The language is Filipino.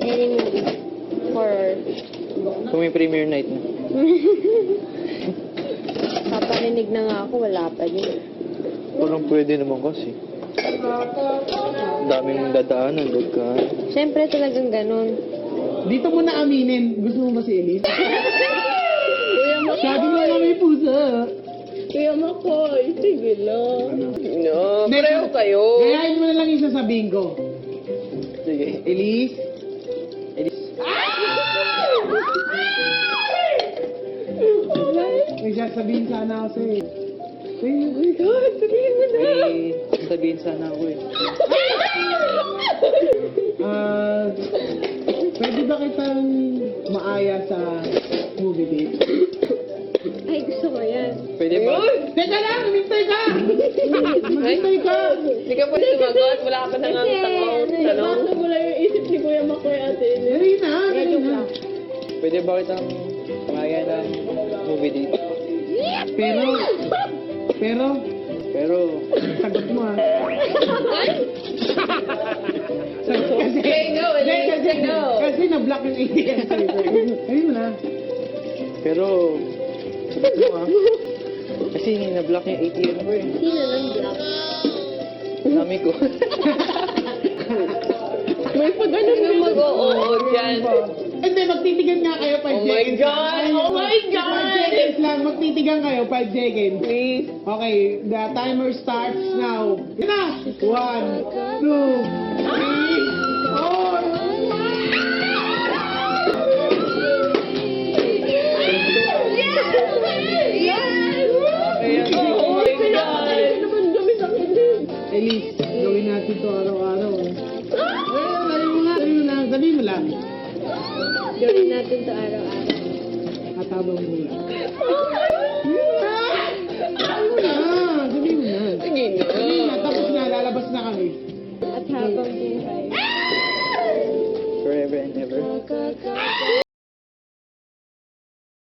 Any movie. Horror. Kung may premiere night na. Paparinig na nga ako, wala pa din. Parang pwede naman kasi. Daming dadaanan, huwag ka. Siyempre talagang ganun. Dito mo na aminin. Gusto mo ba si Elise? Kuya Makoy! Sabi mo na may pusa. Kuya Makoy! Sige lang. No, pareho kayo. Gayahin mo na lang yung sasabihin ko. Sige. Elise? Elise. May sasabihin sana ako sa'yo. Oh my God! Sabihin mo na! May sabihin sana ako eh. Pwede ba kitang maaya sa movie date? Ay, gusto ko yan. Pwede ba? Teka lang! Humintay ka! Humintay ka! Hindi ka pwede sumagot. Wala ka pa nang tanong. Basta mo lang yung isip ni Kuya Makoy ate. Dali na! Dali na! Pwede ba kitang pangaya ng movie date? Pero, sagot mo ah. Kasi, kasi na-block yung ATM sa'yo. Ayun mo na. Pero, sabi ko ah. Kasi na-block yung ATM ko eh. Sino nang black? Mami ko. May pa ganun na mag-oo dyan. Hindi, magtitigan nga kayo 5 Oh my seconds. God! Oh my 5 God! seconds lang, magtitigan kayo 5 seconds. Please. Okay, the timer starts now. Yun na! 1, 2, 3, 4. Oh my God! Elise, gawin natin to araw-araw. Sabi mo lang. Gawin natin to araw-araw. Katabang mo lang. Sabi mo na. Sige na. Sabi na, tapos na, lalabas na kami. At habang buhay. Forever and ever.